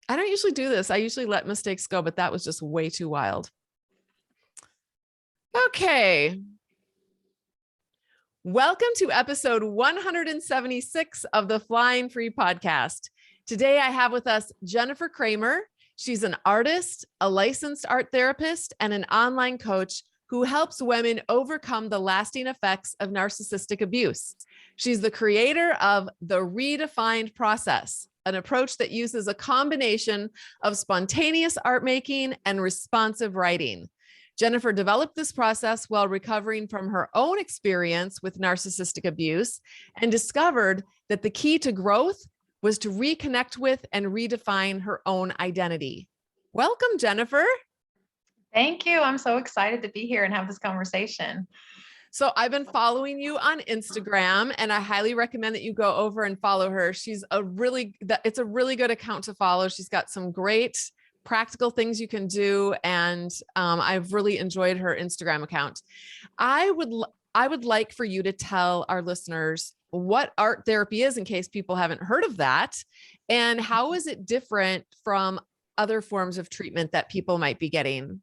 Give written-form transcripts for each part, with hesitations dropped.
I don't usually do this. I usually let mistakes go, but that was just way too wild. Okay. Welcome to episode 176 of the Flying Free podcast. Today I have with us Jennifer Kramer. She's an artist, a licensed art therapist, and an online coach who helps women overcome the lasting effects of narcissistic abuse. She's the creator of the Redefined Process, an approach that uses a combination of spontaneous art making and responsive writing. Jennifer developed this process while recovering from her own experience with narcissistic abuse and discovered that the key to growth was to reconnect with and redefine her own identity. Welcome, Jennifer. Thank you. I'm so excited to be here and have this conversation. So I've been following you on Instagram, and I highly recommend that you go over and follow her. It's a really good account to follow. She's got some great practical things you can do. And I've really enjoyed her Instagram account. I would like for you to tell our listeners what art therapy is in case people haven't heard of that. And how is it different from other forms of treatment that people might be getting?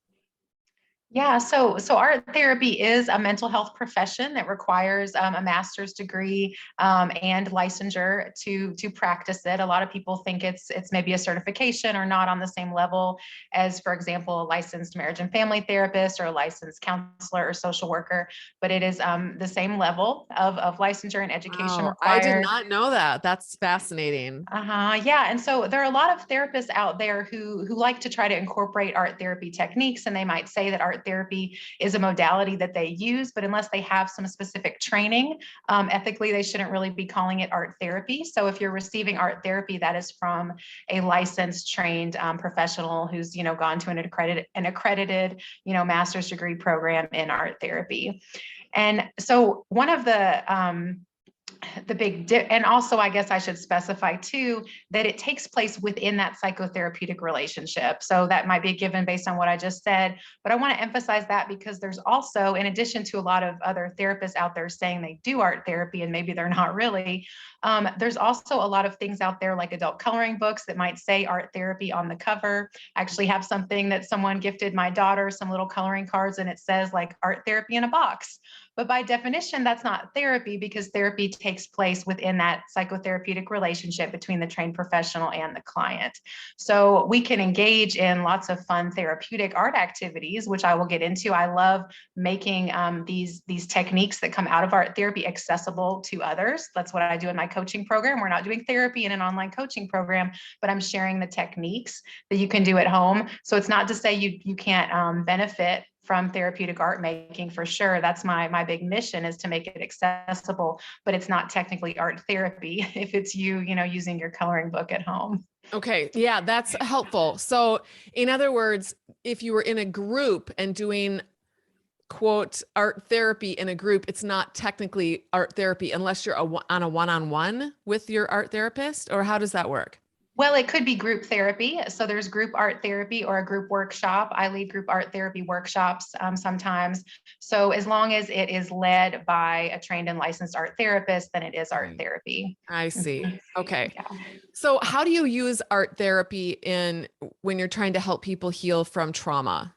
Yeah, so art therapy is a mental health profession that requires a master's degree and licensure to practice it. A lot of people think it's maybe a certification or not on the same level as, for example, a licensed marriage and family therapist or a licensed counselor or social worker, but it is the same level of licensure and education required. I did not know that. That's fascinating. Yeah, and so there are a lot of therapists out there who like to try to incorporate art therapy techniques, and they might say that art therapy is a modality that they use, but unless they have some specific training, ethically, they shouldn't really be calling it art therapy. So if you're receiving art therapy, that is from a licensed, trained professional who's gone to an accredited master's degree program in art therapy. And so one of the big and also I guess I should specify too that it takes place within that psychotherapeutic relationship. So that might be a given based on what I just said, but I want to emphasize that because there's also, in addition to a lot of other therapists out there saying they do art therapy and maybe they're not really, there's also a lot of things out there like adult coloring books that might say art therapy on the cover. I actually have something that someone gifted my daughter, some little coloring cards, and it says like art therapy in a box. But by definition, that's not therapy because therapy takes place within that psychotherapeutic relationship between the trained professional and the client. So we can engage in lots of fun therapeutic art activities, which I will get into. I love making these techniques that come out of art therapy accessible to others. That's what I do in my coaching program. We're not doing therapy in an online coaching program, but I'm sharing the techniques that you can do at home. So it's not to say you can't benefit from therapeutic art making, for sure. That's my big mission, is to make it accessible, but it's not technically art therapy if it's using your coloring book at home. Okay. Yeah, that's helpful. So in other words, if you were in a group and doing quote art therapy in a group, it's not technically art therapy unless you're on a one-on-one with your art therapist, or how does that work? Well, it could be group therapy. So there's group art therapy or a group workshop. I lead group art therapy workshops sometimes. So as long as it is led by a trained and licensed art therapist, then it is art therapy. I see. Okay. Yeah. So how do you use art therapy when you're trying to help people heal from trauma?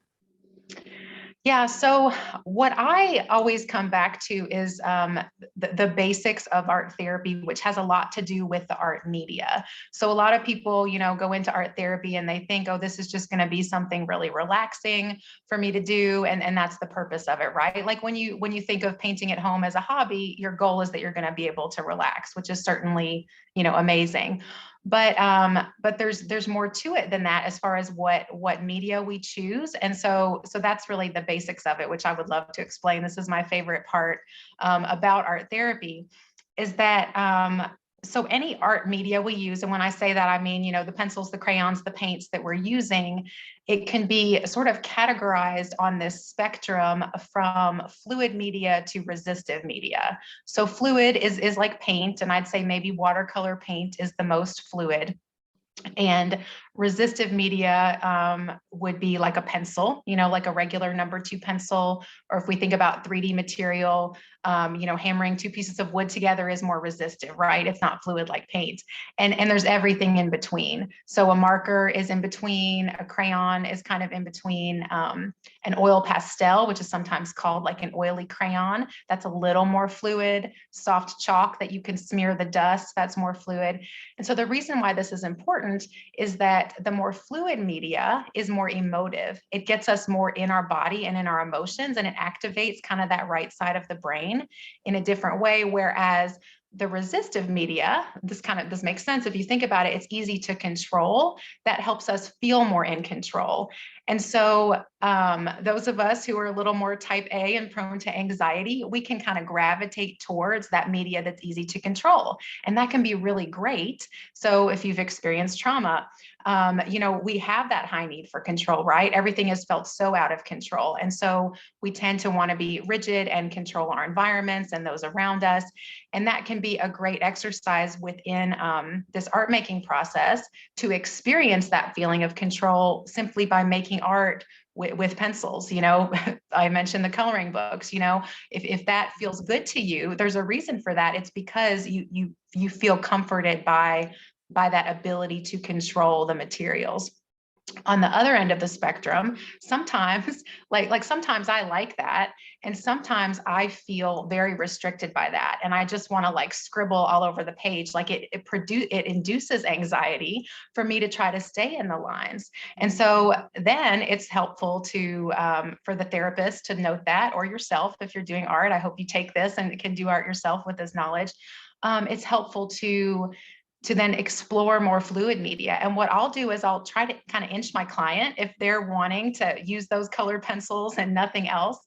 Yeah, so what I always come back to is the basics of art therapy, which has a lot to do with the art media. So a lot of people, go into art therapy and they think, oh, this is just going to be something really relaxing for me to do, and that's the purpose of it, right? Like when you think of painting at home as a hobby, your goal is that you're going to be able to relax, which is certainly, amazing. But there's more to it than that as far as what media we choose. And so that's really the basics of it, which I would love to explain. This is my favorite part about art therapy, is that so any art media we use, and when I say that, I mean, the pencils, the crayons, the paints that we're using, it can be sort of categorized on this spectrum from fluid media to resistive media. So fluid is like paint, and I'd say maybe watercolor paint is the most fluid. And resistive media would be like a pencil, like a regular #2 pencil. Or if we think about 3D material, hammering two pieces of wood together is more resistive, right? It's not fluid like paint. And there's everything in between. So a marker is in between, a crayon is kind of in between, an oil pastel, which is sometimes called like an oily crayon. That's a little more fluid. Soft chalk that you can smear the dust, that's more fluid. And so the reason why this is important is that the more fluid media is more emotive. It gets us more in our body and in our emotions, and it activates kind of that right side of the brain in a different way. Whereas the resistive media, this makes sense. If you think about it, it's easy to control. That helps us feel more in control. And so those of us who are a little more type A and prone to anxiety, we can kind of gravitate towards that media that's easy to control. And that can be really great. So if you've experienced trauma, we have that high need for control, right? Everything has felt so out of control. And so we tend to want to be rigid and control our environments and those around us. And that can be a great exercise within this art making process to experience that feeling of control simply by making art with pencils. I mentioned the coloring books. If that feels good to you, there's a reason for that. It's because you feel comforted by that ability to control the materials. On the other end of the spectrum, sometimes sometimes I like that, and sometimes I feel very restricted by that, and I just want to like scribble all over the page. Like it induces anxiety for me to try to stay in the lines. And so then it's helpful to for the therapist to note that, or yourself if you're doing art. I hope you take this and can do art yourself with this knowledge. It's helpful to then explore more fluid media. And what I'll do is I'll try to kind of inch my client, if they're wanting to use those colored pencils and nothing else,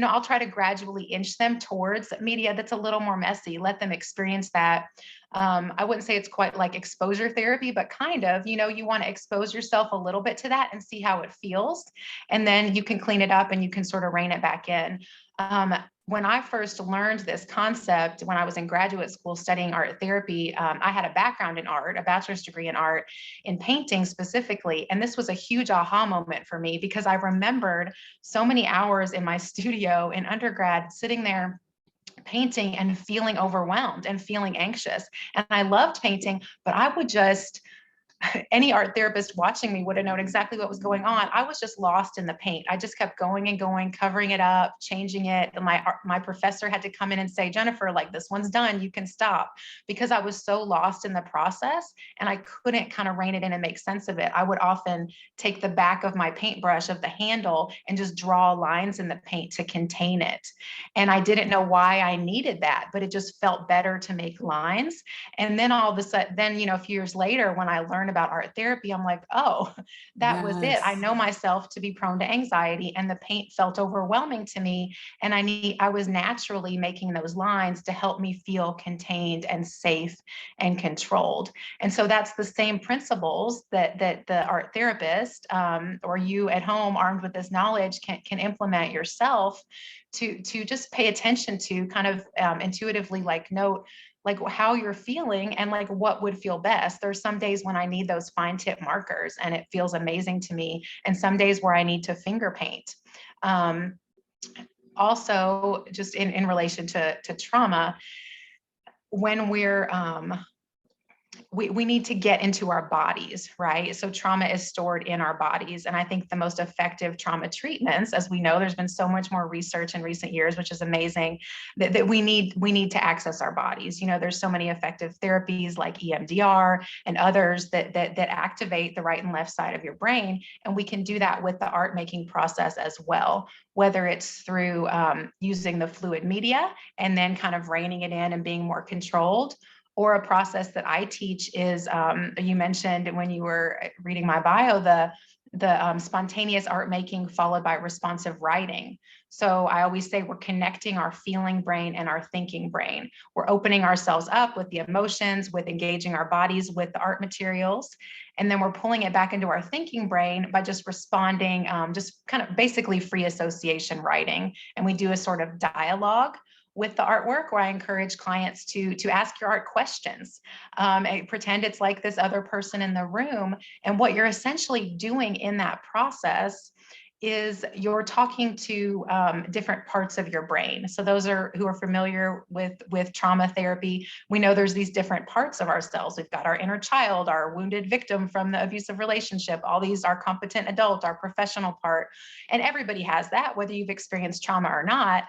I'll try to gradually inch them towards media that's a little more messy, let them experience that. I wouldn't say it's quite like exposure therapy, but kind of, you want to expose yourself a little bit to that and see how it feels. And then you can clean it up and you can sort of rein it back in. When I first learned this concept, when I was in graduate school studying art therapy, I had a background in art, a bachelor's degree in art, in painting specifically. And this was a huge aha moment for me, because I remembered so many hours in my studio in undergrad sitting there painting and feeling overwhelmed and feeling anxious. And I loved painting, but I would just, any art therapist watching me would have known exactly what was going on. I was just lost in the paint. I just kept going and going, covering it up, changing it. And my professor had to come in and say, Jennifer, like, this one's done, you can stop, because I was so lost in the process and I couldn't kind of rein it in and make sense of it. I would often take the back of my paintbrush of the handle and just draw lines in the paint to contain it. And I didn't know why I needed that, but it just felt better to make lines. And then all of a sudden, a few years later, when I learned about art therapy, I'm like, oh, that was it. I know myself to be prone to anxiety, and the paint felt overwhelming to me. And I was naturally making those lines to help me feel contained and safe and controlled. And so that's the same principles that the art therapist, or you at home armed with this knowledge can implement yourself to just pay attention to, kind of intuitively note like how you're feeling and like what would feel best. There's some days when I need those fine tip markers and it feels amazing to me, and some days where I need to finger paint. Also, just in relation to trauma, when we need to get into our bodies, right? So trauma is stored in our bodies. And I think the most effective trauma treatments, as we know, there's been so much more research in recent years, which is amazing, that we need to access our bodies. There's so many effective therapies like EMDR and others that activate the right and left side of your brain. And we can do that with the art making process as well, whether it's through using the fluid media and then kind of reining it in and being more controlled. Or a process that I teach is, you mentioned when you were reading my bio, the spontaneous art making followed by responsive writing. So I always say we're connecting our feeling brain and our thinking brain. We're opening ourselves up with the emotions, with engaging our bodies with the art materials. And then we're pulling it back into our thinking brain by just responding, just kind of basically free association writing. And we do a sort of dialogue with the artwork, where I encourage clients to ask your art questions, and pretend it's like this other person in the room. And what you're essentially doing in that process is you're talking to different parts of your brain. So those are who are familiar with trauma therapy. We know there's these different parts of ourselves. We've got our inner child, our wounded victim from the abusive relationship, all these, our competent adult, our professional part. And everybody has that, whether you've experienced trauma or not.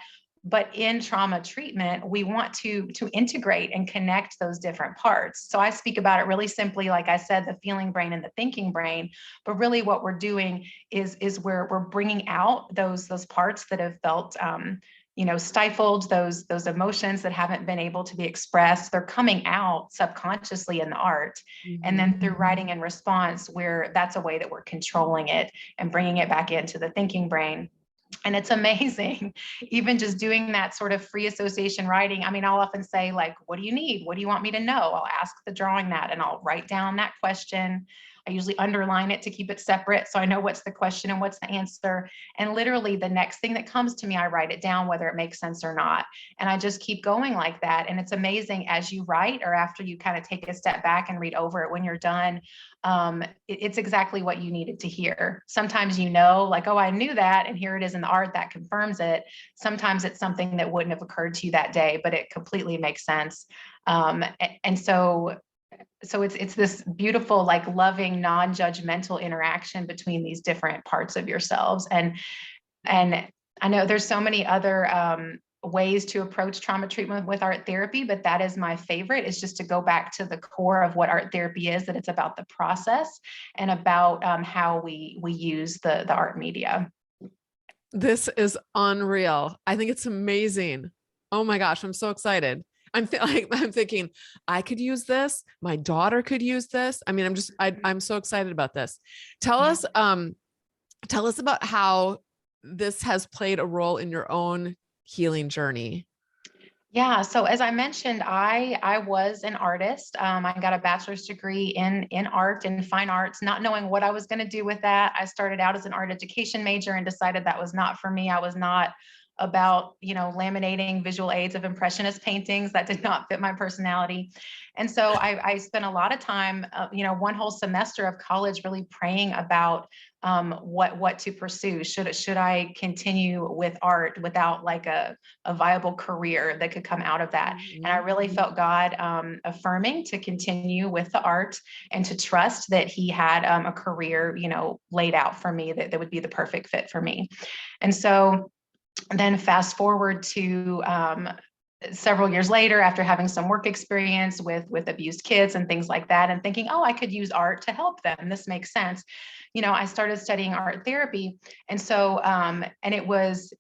But in trauma treatment, we want to integrate and connect those different parts. So I speak about it really simply, like I said, the feeling brain and the thinking brain. But really what we're doing is we're bringing out those parts that have felt stifled, those emotions that haven't been able to be expressed. They're coming out subconsciously in the art. Mm-hmm. And then through writing in response, where that's a way that we're controlling it and bringing it back into the thinking brain. And it's amazing, even just doing that sort of free association writing. I mean, I'll often say, like, what do you need? What do you want me to know? I'll ask the drawing that, and I'll write down that question. I usually underline it to keep it separate, so I know what's the question and what's the answer. And literally the next thing that comes to me, I write it down, whether it makes sense or not. And I just keep going like that. And it's amazing, as you write, or after you kind of take a step back and read over it when you're done, it's exactly what you needed to hear. Sometimes, like, oh, I knew that, and here it is in the art that confirms it. Sometimes it's something that wouldn't have occurred to you that day, but it completely makes sense. And so it's this beautiful, like, loving, non-judgmental interaction between these different parts of yourselves. And I know there's so many other ways to approach trauma treatment with art therapy, but that is my favorite, is just to go back to the core of what art therapy is, that it's about the process and about how we use the art media. This is unreal. I think it's amazing. Oh my gosh, I'm so excited. I'm thinking I could use this. My daughter could use this. I mean, I'm so excited about this. Tell us about how this has played a role in your own healing journey. Yeah. So as I mentioned, I was an artist. I got a bachelor's degree in art and fine arts, not knowing what I was going to do with that. I started out as an art education major and decided that was not for me. I was not about, laminating visual aids of impressionist paintings. That did not fit my personality. And so I spent a lot of time, one whole semester of college really praying about what to pursue. Should I continue with art without like a viable career that could come out of that? And I really felt God affirming to continue with the art and to trust that He had a career, laid out for me that would be the perfect fit for me. And so then fast forward to several years later, after having some work experience with abused kids and things like that, and thinking, oh, I could use art to help them. This makes sense. I started studying art therapy. And so, and it was,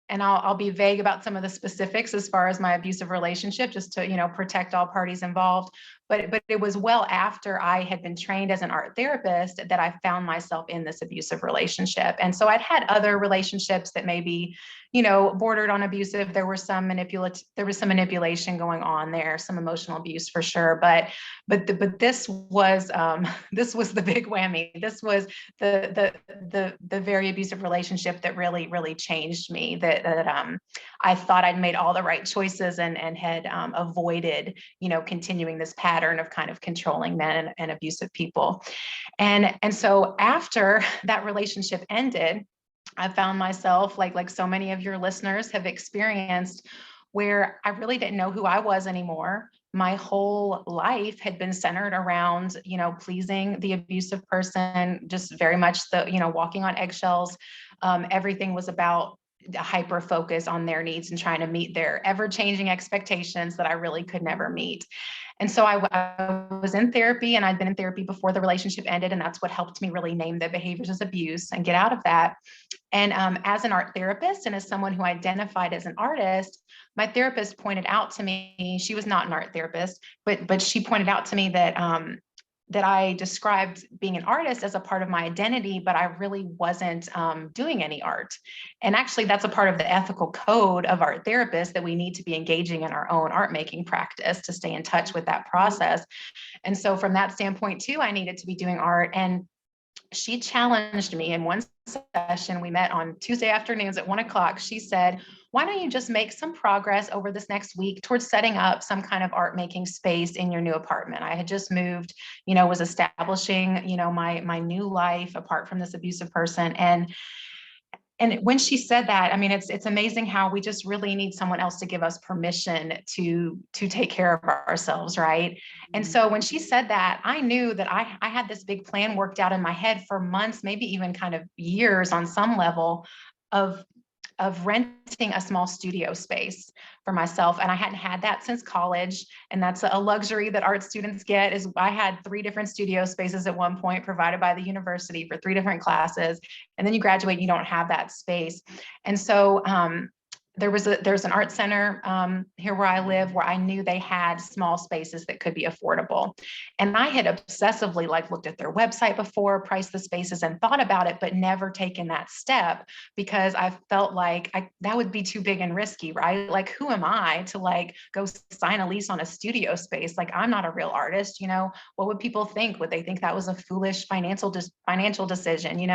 and I'll be vague about some of the specifics as far as my abusive relationship, just to, protect all parties involved. But it was well after I had been trained as an art therapist that I found myself in this abusive relationship. And so I'd had other relationships that maybe, bordered on abusive. There was some manipulation going on there, some emotional abuse for sure. But this was the big whammy. This was the very abusive relationship that really, really changed me. That I thought I'd made all the right choices and had avoided, continuing this pattern of kind of controlling men and abusive people. And so after that relationship ended, I found myself like so many of your listeners have experienced, where I really didn't know who I was anymore. My whole life had been centered around, pleasing the abusive person, just very much walking on eggshells. Everything was about the hyper focus on their needs and trying to meet their ever-changing expectations that I really could never meet. And so I was in therapy, and I'd been in therapy before the relationship ended. And that's what helped me really name the behaviors as abuse and get out of that. And as an art therapist and as someone who identified as an artist, my therapist pointed out to me, she was not an art therapist, but she pointed out to me that that I described being an artist as a part of my identity, but I really wasn't doing any art. And actually, that's a part of the ethical code of art therapists, that we need to be engaging in our own art making practice to stay in touch with that process. And so from that standpoint too, I needed to be doing art. And she challenged me in one session. We met on Tuesday afternoons at 1:00. She said, why don't you just make some progress over this next week towards setting up some kind of art making space in your new apartment? I had just moved, was establishing, my new life apart from this abusive person. And when she said that, I mean, it's amazing how we just really need someone else to give us permission to take care of ourselves, right? And so when she said that, I knew that I had this big plan worked out in my head for months, maybe even kind of years on some level of renting a small studio space for myself. And I hadn't had that since college. And that's a luxury that art students get. Is I had 3 different studio spaces at one point provided by the university for 3 different classes. And then you graduate, you don't have that space. And so there's an art center here where I live where I knew they had small spaces that could be affordable. And I had obsessively looked at their website before, priced the spaces and thought about it, but never taken that step because I felt like that would be too big and risky, right? Like, who am I to go sign a lease on a studio space? Like, I'm not a real artist, what would people think? Would they think that was a foolish financial decision,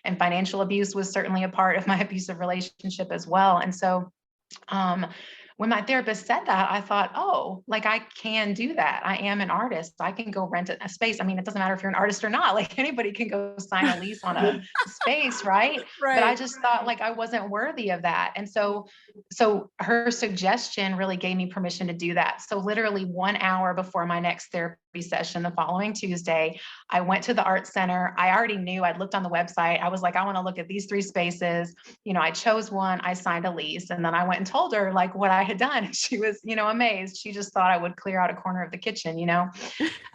And financial abuse was certainly a part of my abusive relationship as well. And so when my therapist said that, I thought, oh, I can do that. I am an artist. I can go rent a space. I mean, it doesn't matter if you're an artist or not. Anybody can go sign a lease on a space, right? But I just thought I wasn't worthy of that. And so her suggestion really gave me permission to do that. So literally 1 hour before my next therapy session the following Tuesday, I went to the art center. I already knew, I'd looked on the website. I was like, I want to look at these 3 spaces. I chose one, I signed a lease, and then I went and told her what I had done. She was, amazed. She just thought I would clear out a corner of the kitchen,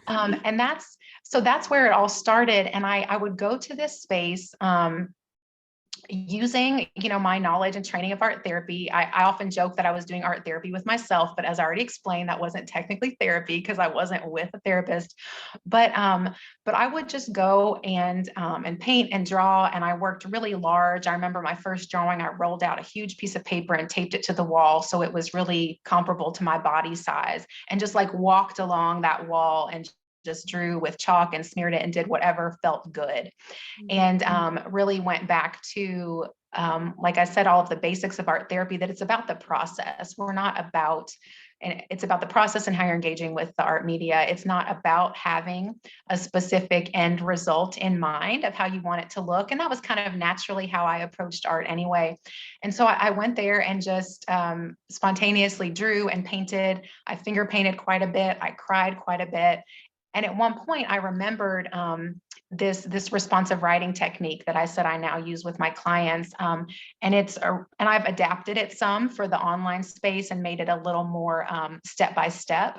and that's where it all started. And I would go to this space, using, my knowledge and training of art therapy. I often joke that I was doing art therapy with myself, but as I already explained, that wasn't technically therapy because I wasn't with a therapist. But I would just go and paint and draw, and I worked really large. I remember my first drawing, I rolled out a huge piece of paper and taped it to the wall so it was really comparable to my body size, and just walked along that wall and just drew with chalk and smeared it and did whatever felt good. And really went back to, like I said, all of the basics of art therapy, that it's about the process. And it's about the process and how you're engaging with the art media. It's not about having a specific end result in mind of how you want it to look. And that was kind of naturally how I approached art anyway. And so I went there and just spontaneously drew and painted. I finger painted quite a bit. I cried quite a bit. And at one point I remembered this responsive writing technique that I said I now use with my clients. And I've adapted it some for the online space and made it a little more step-by-step.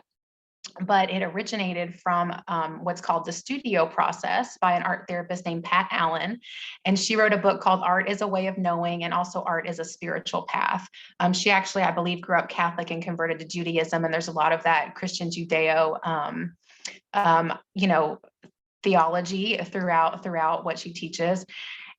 But it originated from what's called the studio process by an art therapist named Pat Allen. And she wrote a book called Art is a Way of Knowing, and also Art is a Spiritual Path. She actually, I believe, grew up Catholic and converted to Judaism. And there's a lot of that Christian Judeo theology throughout what she teaches.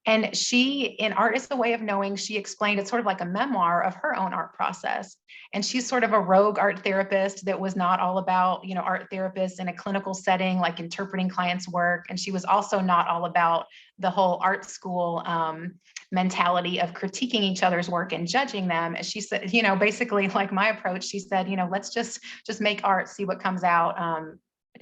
And she, in Art is a Way of Knowing, she explained it's sort of like a memoir of her own art process. And she's sort of a rogue art therapist that was not all about, art therapists in a clinical setting, like interpreting clients' work. And she was also not all about the whole art school mentality of critiquing each other's work and judging them. As she said, basically like my approach, she said, let's just make art, see what comes out.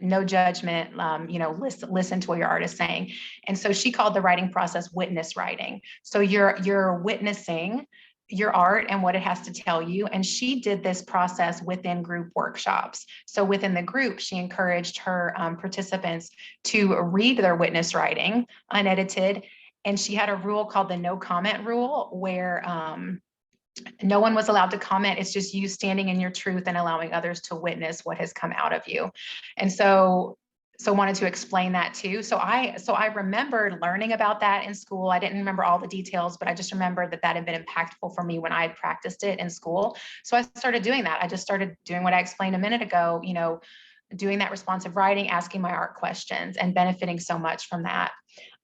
No judgment, listen to what your art is saying. And so she called the writing process witness writing. So you're witnessing your art and what it has to tell you. And she did this process within group workshops. So within the group, she encouraged her participants to read their witness writing unedited. And she had a rule called the no comment rule, where no one was allowed to comment. It's just you standing in your truth and allowing others to witness what has come out of you. And so wanted to explain that too. So I remembered learning about that in school. I didn't remember all the details, but I just remembered that had been impactful for me when I had practiced it in school. So I started doing that. I just started doing what I explained a minute ago, doing that responsive writing, asking my art questions, and benefiting so much from that.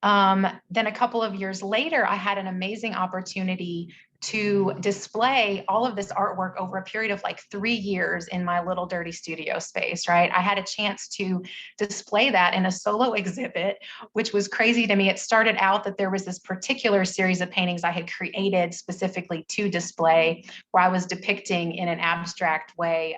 Then a couple of years later, I had an amazing opportunity to display all of this artwork over a period of like 3 years in my little dirty studio space, right? I had a chance to display that in a solo exhibit, which was crazy to me. It started out that there was this particular series of paintings I had created specifically to display, where I was depicting in an abstract way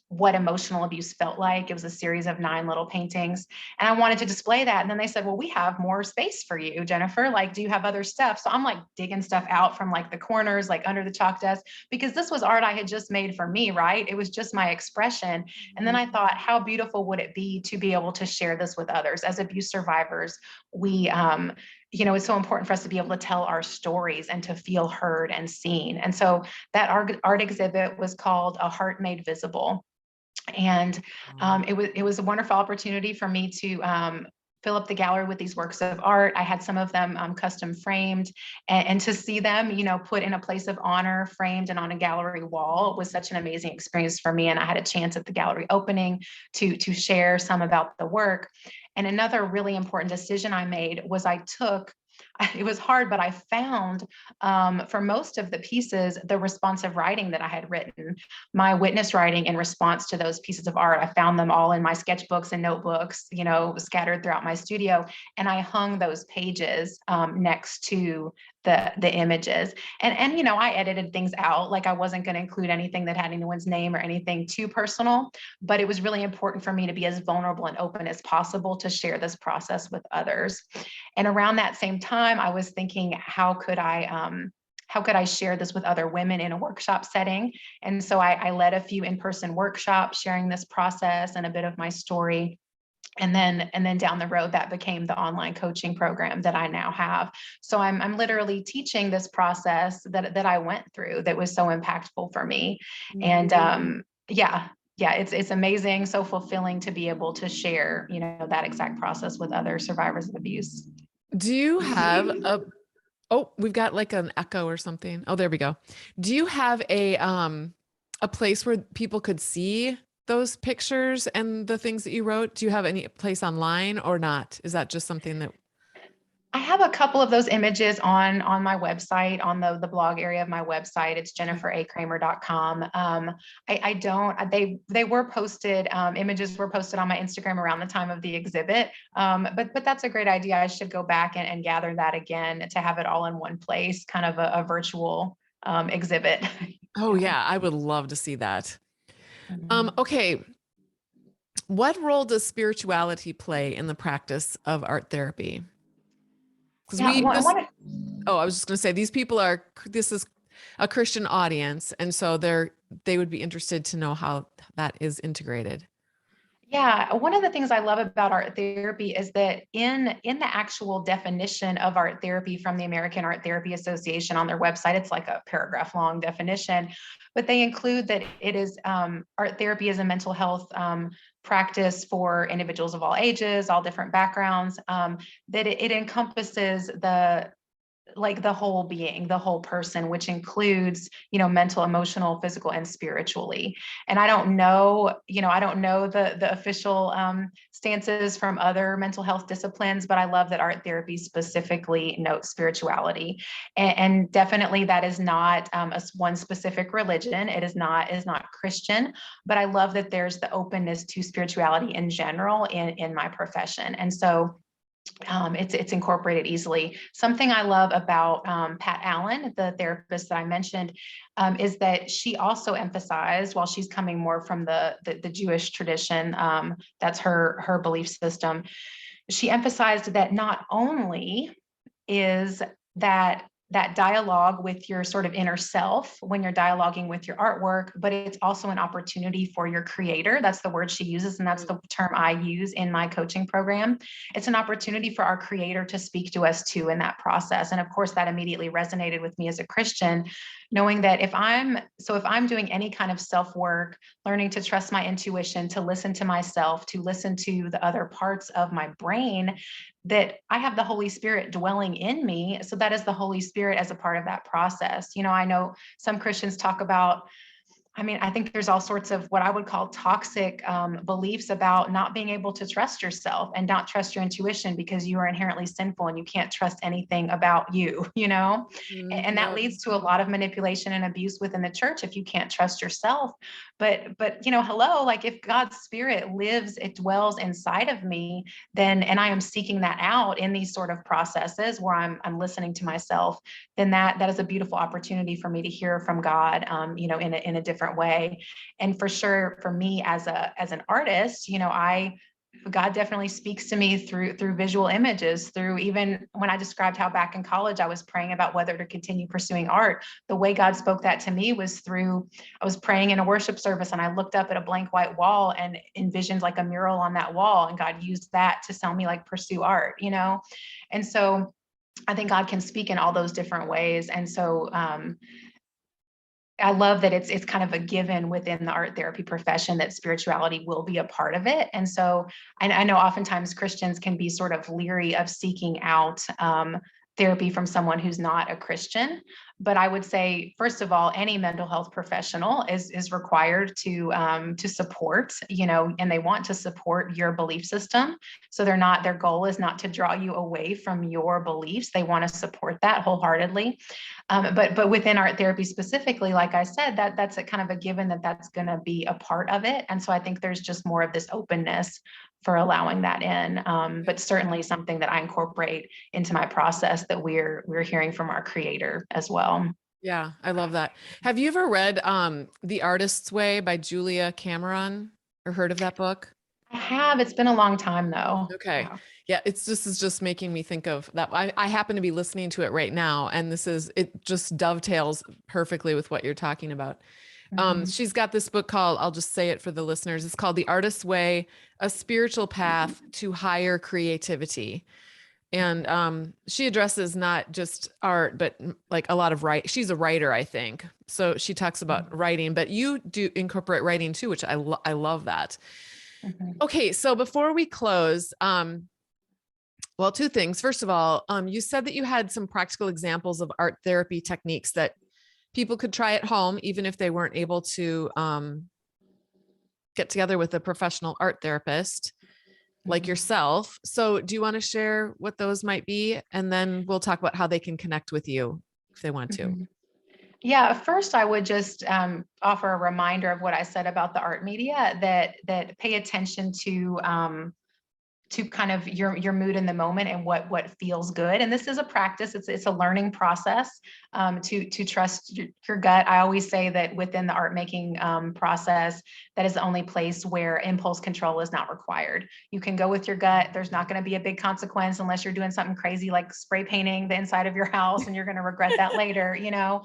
what emotional abuse felt like. It was a series of 9 little paintings, and I wanted to display that. And then they said, well, we have more space for you, Jennifer. Like, do you have other stuff? So I'm like digging stuff out from like the corners, like under the chalk desk, because this was art I had just made for me, right? It was just my expression. And then I thought, how beautiful would it be to be able to share this with others? As abuse survivors, we, it's so important for us to be able to tell our stories and to feel heard and seen. And so that art exhibit was called A Heart Made Visible. And it was a wonderful opportunity for me to fill up the gallery with these works of art. I had some of them custom framed, and to see them, put in a place of honor, framed and on a gallery wall, was such an amazing experience for me. And I had a chance at the gallery opening to share some about the work. And another really important decision I made was it was hard, but I found for most of the pieces, the responsive writing that I had written, my witness writing in response to those pieces of art. I found them all in my sketchbooks and notebooks, scattered throughout my studio. And I hung those pages next to the images. And I edited things out. Like, I wasn't going to include anything that had anyone's name or anything too personal, but it was really important for me to be as vulnerable and open as possible to share this process with others. And around that same time, I was thinking, how could I share this with other women in a workshop setting? And so I led a few in-person workshops sharing this process and a bit of my story. And then down the road, that became the online coaching program that I now have. So I'm literally teaching this process that I went through that was so impactful for me. And it's amazing, so fulfilling to be able to share, that exact process with other survivors of abuse. Do you have oh, we've got like an echo or something. Oh, there we go. Do you have a place where people could see those pictures and the things that you wrote? Do you have any place online or not? Is that just something that... I have a couple of those images on my website, on the blog area of my website. It's jenniferkramer.com. They were posted, images were posted on my Instagram around the time of the exhibit. But that's a great idea. I should go back and gather that again to have it all in one place, kind of a virtual exhibit. Oh yeah, I would love to see that. Mm-hmm. Okay. What role does spirituality play in the practice of art therapy? Because I was just going to say, this is a Christian audience. And so they would be interested to know how that is integrated. Yeah, one of the things I love about art therapy is that in the actual definition of art therapy from the American Art Therapy Association on their website, it's like a paragraph long definition, but they include that it is art therapy is a mental health practice for individuals of all ages, all different backgrounds, that it encompasses the whole being, the whole person, which includes, mental, emotional, physical, and spiritually. And I don't know the official stances from other mental health disciplines, but I love that art therapy specifically notes spirituality. And definitely that is not one specific religion. It is not Christian, but I love that there's the openness to spirituality in general in my profession. And so it's incorporated easily. Something I love about Pat Allen, the therapist that I mentioned, is that she also emphasized, while she's coming more from the Jewish tradition, that's her belief system, she emphasized that not only is that dialogue with your sort of inner self when you're dialoguing with your artwork, but it's also an opportunity for your creator. That's the word she uses, and that's the term I use in my coaching program. It's an opportunity for our creator to speak to us too in that process. And of course, that immediately resonated with me as a Christian, knowing that if I'm doing any kind of self-work, learning to trust my intuition, to listen to myself, to listen to the other parts of my brain, that I have the Holy Spirit dwelling in me. So that is the Holy Spirit as a part of that process. I know some Christians talk about I mean, I think there's all sorts of what I would call toxic beliefs about not being able to trust yourself and not trust your intuition because you are inherently sinful and you can't trust anything about you, you know? And that Yeah. leads to a lot of manipulation and abuse within the church if you can't trust yourself. But you know, hello, like if God's spirit lives, it dwells inside of me, then and I am seeking that out in these sort of processes where I'm listening to myself, then that is a beautiful opportunity for me to hear from God, you know, in a different way. And for sure, for me as an artist, you know, God definitely speaks to me through visual images, through even when I described how back in college I was praying about whether to continue pursuing art. The way God spoke that to me was through, I was praying in a worship service and I looked up at a blank white wall and envisioned like a mural on that wall. And God used that to tell me like pursue art, you know? And so I think God can speak in all those different ways. And so I love that it's kind of a given within the art therapy profession that spirituality will be a part of it. And so I know oftentimes Christians can be sort of leery of seeking out therapy from someone who's not a Christian. But I would say, first of all, any mental health professional is required to support, you know, and they want to support your belief system. So their goal is not to draw you away from your beliefs. They want to support that wholeheartedly. But within art therapy specifically, like I said, that's a kind of a given that that's going to be a part of it. And so I think there's just more of this openness for allowing that in. But certainly something that I incorporate into my process that we're hearing from our creator as well. Yeah, I love that. Have you ever read The Artist's Way by Julia Cameron or heard of that book? I have. It's been a long time though. Okay. Yeah. Yeah, is just making me think of that. I happen to be listening to it right now, and it just dovetails perfectly with what you're talking about. Mhm. She's got this book called, I'll just say it for the listeners. It's called The Artist's Way, A Spiritual Path to Higher Creativity. And she addresses not just art, but like a lot of she's a writer, I think. So she talks about writing, but you do incorporate writing too, which I love that. Mhm. Okay, so before we close, well, two things. First of all, you said that you had some practical examples of art therapy techniques that people could try at home, even if they weren't able to get together with a professional art therapist like Mhm. yourself. So do you want to share what those might be? And then we'll talk about how they can connect with you if they want to. Mhm. Yeah, first I would just offer a reminder of what I said about the art media, that pay attention to kind of your mood in the moment and what feels good. And this is a practice. It's a learning process to trust your gut. I always say that within the art making process, that is the only place where impulse control is not required. You can go with your gut. There's not going to be a big consequence unless you're doing something crazy like spray painting the inside of your house and you're going to regret that later. You know,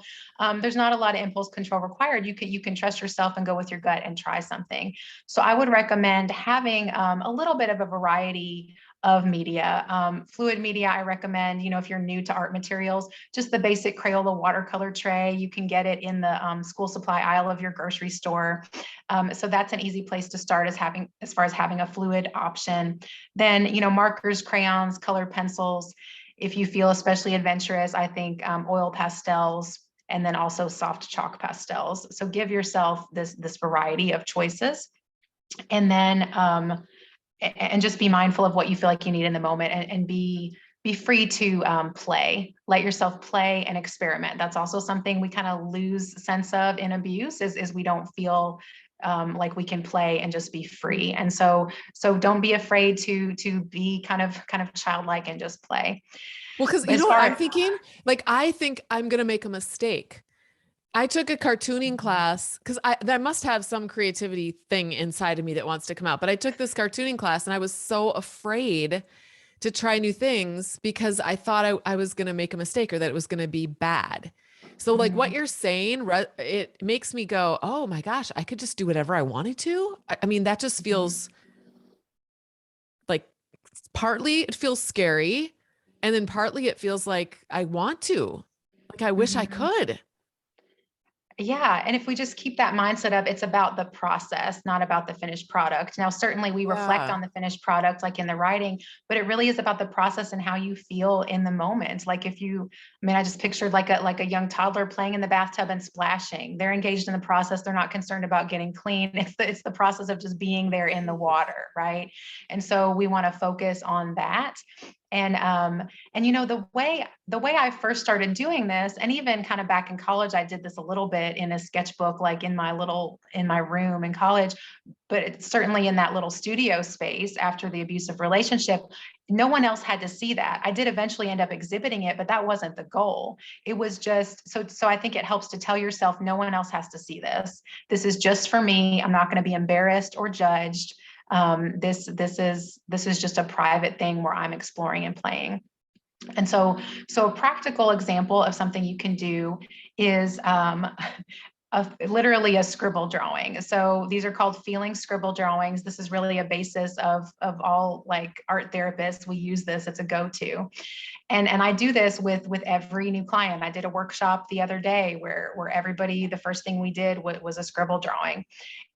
there's not a lot of impulse control required. You can trust yourself and go with your gut and try something. So I would recommend having a little bit of a variety of media. Fluid media, I recommend, you know, if you're new to art materials, just the basic Crayola watercolor tray. You can get it in the school supply aisle of your grocery store. So that's an easy place to start as far as having a fluid option. Then, you know, markers, crayons, colored pencils. If you feel especially adventurous, I think oil pastels, and then also soft chalk pastels. So give yourself this variety of choices. And then and just be mindful of what you feel like you need in the moment, and be free to let yourself play and experiment. That's also something we kind of lose sense of in abuse, is we don't feel like we can play and just be free. And so don't be afraid to be kind of childlike and just play. Well, because But you as know what I'm far thinking? Like, I think I'm going to make a mistake. I took a cartooning class because I must have some creativity thing inside of me that wants to come out. But I took this cartooning class and I was so afraid to try new things because I thought I was going to make a mistake or that it was going to be bad. So like what Mhm. you're saying, it makes me go, oh my gosh, I could just do whatever I wanted to. I mean, that just feels like partly it feels scary. And then partly it feels like I want to, like, I wish I Mhm. could. Yeah. And if we just keep that mindset of it's about the process, not about the finished product. Now, certainly we reflect Yeah. on the finished product, like in the writing, but it really is about the process and how you feel in the moment. Like if you, I mean, I just pictured like a young toddler playing in the bathtub and splashing. They're engaged in the process. They're not concerned about getting clean. It's the process of just being there in the water. Right. And so we want to focus on that. And the way I first started doing this, and even kind of back in college, I did this a little bit in a sketchbook, like in my room in college, but it's certainly in that little studio space after the abusive relationship. No one else had to see that. I did eventually end up exhibiting it, but that wasn't the goal. It was just so I think it helps to tell yourself no one else has to see this. This is just for me. I'm not going to be embarrassed or judged. This is just a private thing where I'm exploring and playing. And so a practical example of something you can do is literally a scribble drawing. So these are called feeling scribble drawings. This is really a basis of all like art therapists. We use this. It's a go-to. And I do this with every new client. I did a workshop the other day where everybody, the first thing we did was a scribble drawing.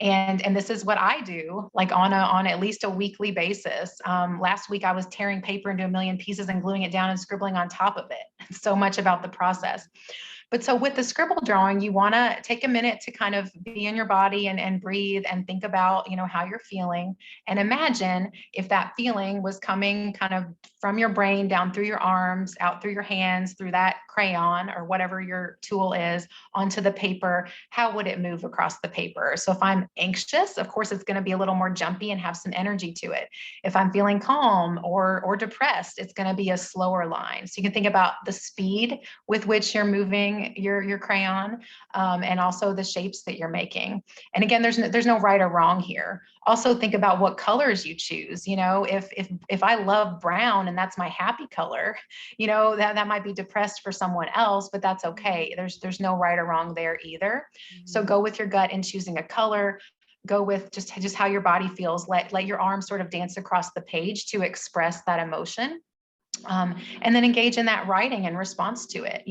And this is what I do like on at least a weekly basis. Last week I was tearing paper into a million pieces and gluing it down and scribbling on top of it. So much about the process. But so with the scribble drawing, you want to take a minute to kind of be in your body and breathe and think about, how you're feeling, and imagine if that feeling was coming kind of from your brain down through your arms, out through your hands, through that crayon or whatever your tool is onto the paper. How would it move across the paper? So if I'm anxious, of course, it's going to be a little more jumpy and have some energy to it. If I'm feeling calm or depressed, it's going to be a slower line. So you can think about the speed with which you're moving your crayon, and also the shapes that you're making. And again, there's no right or wrong here. Also think about what colors you choose. If I love brown and that's my happy color, that might be depressed for someone else, but that's okay. There's no right or wrong there either. So go with your gut in choosing a color. Go with just how your body feels. Let your arms sort of dance across the page to express that emotion. And then engage in that writing in response to it.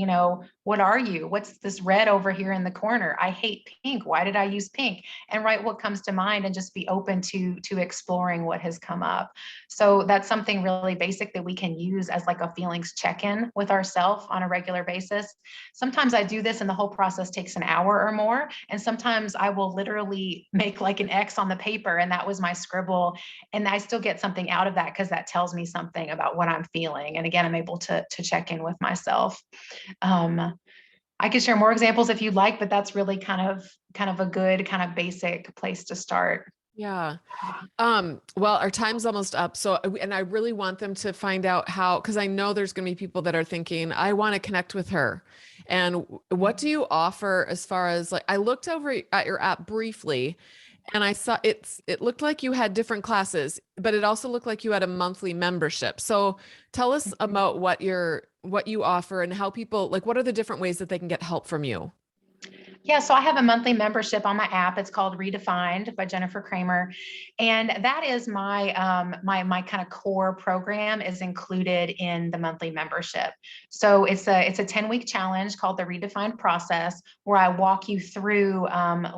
What are you? What's this red over here in the corner? I hate pink. Why did I use pink? And write what comes to mind and just be open to exploring what has come up. So that's something really basic that we can use as like a feelings check-in with ourselves on a regular basis. Sometimes I do this and the whole process takes an hour or more. And sometimes I will literally make like an X on the paper and that was my scribble. And I still get something out of that because that tells me something about what I'm feeling. And again, I'm able to check in with myself. I could share more examples if you'd like, but that's really kind of a good kind of basic place to start. Yeah. Well, our time's almost up. So, and I really want them to find out how, because I know there's going to be people that are thinking, I want to connect with her. And what do you offer as far as like, I looked over at your app briefly and I saw it looked like you had different classes, but it also looked like you had a monthly membership. So tell us about what you offer and how people, like, what are the different ways that they can get help from you? Yeah, so I have a monthly membership on my app. It's called Redefined by Jennifer Kramer, and that is my kind of core program is included in the monthly membership. So it's a 10-week challenge called the Redefined process, where I walk you through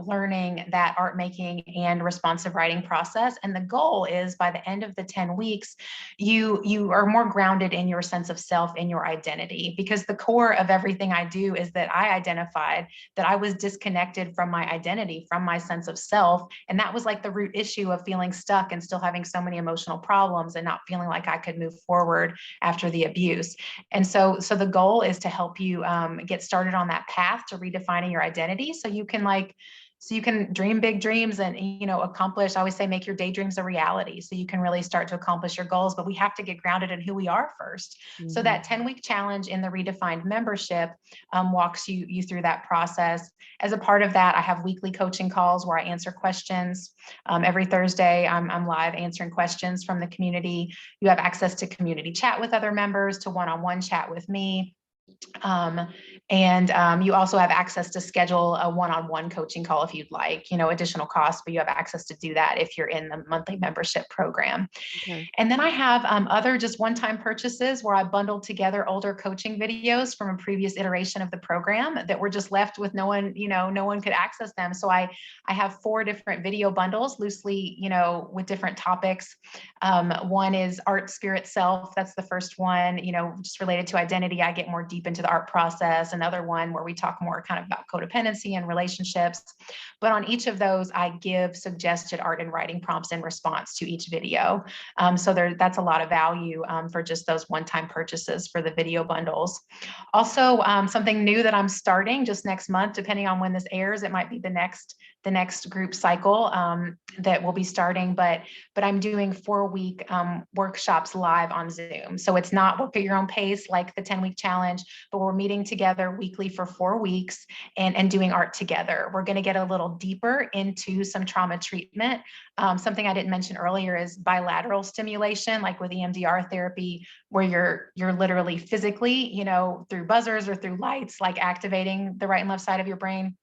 learning that art making and responsive writing process. And the goal is by the end of the 10 weeks, you are more grounded in your sense of self and your identity, because the core of everything I do is that I identified that I was disconnected from my identity, from my sense of self. And that was like the root issue of feeling stuck and still having so many emotional problems and not feeling like I could move forward after the abuse. And so the goal is to help you get started on that path to redefining your identity so you can dream big dreams and accomplish. I always say make your daydreams a reality so you can really start to accomplish your goals, but we have to get grounded in who we are first. So that 10-week challenge in the Redefined membership walks you through that process. As a part of that, I have weekly coaching calls where I answer questions. Every Thursday I'm live answering questions from the community. You have access to community chat with other members, to one-on-one chat with me. You also have access to schedule a one-on-one coaching call if you'd like, additional cost, but you have access to do that if you're in the monthly membership program. Okay. And then I have other just one-time purchases where I bundled together older coaching videos from a previous iteration of the program that were just left with no one, no one could access them. So I have 4 different video bundles loosely, with different topics. One is art, spirit, self. That's the first one, just related to identity. I get more deep into the art process. Another one where we talk more kind of about codependency and relationships. But on each of those, I give suggested art and writing prompts in response to each video. So that's a lot of value for just those one-time purchases for the video bundles. Also, something new that I'm starting just next month, depending on when this airs, it might be the next group cycle that will be starting, but I'm doing 4-week workshops live on Zoom. So it's not work at your own pace like the 10-week challenge, but we're meeting together weekly for 4 weeks and doing art together. We're going to get a little deeper into some trauma treatment. Something I didn't mention earlier is bilateral stimulation, like with EMDR therapy, where you're literally physically, through buzzers or through lights, like activating the right and left side of your brain.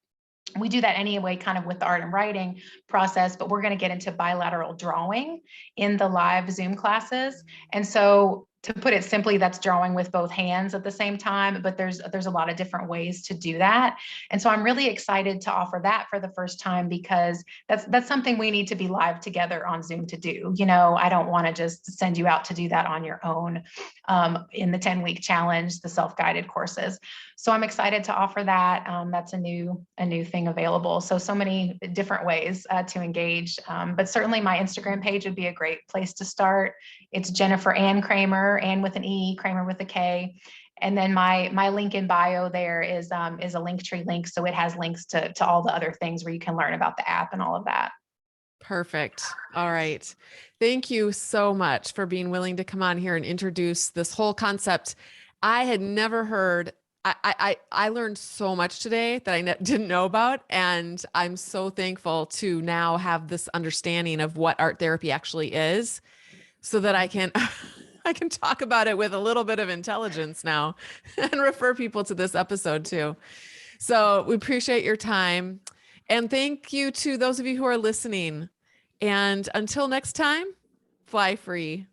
We do that anyway, kind of with the art and writing process, but we're going to get into bilateral drawing in the live Zoom classes. And so to put it simply, that's drawing with both hands at the same time, but there's a lot of different ways to do that. And so I'm really excited to offer that for the first time because that's something we need to be live together on Zoom to do. I don't want to just send you out to do that on your own in the 10-week challenge, the self-guided courses. So I'm excited to offer that. That's a new thing available. So many different ways to engage, but certainly my Instagram page would be a great place to start. It's Jennifer Ann Kramer, Ann with an E, Kramer with a K. And then my link in bio there is a Linktree link. So it has links to all the other things where you can learn about the app and all of that. Perfect. All right. Thank you so much for being willing to come on here and introduce this whole concept. I had never heard. I learned so much today that I didn't know about, and I'm so thankful to now have this understanding of what art therapy actually is, so that I can I can talk about it with a little bit of intelligence now and refer people to this episode too. So we appreciate your time, and thank you to those of you who are listening. And until next time, fly free.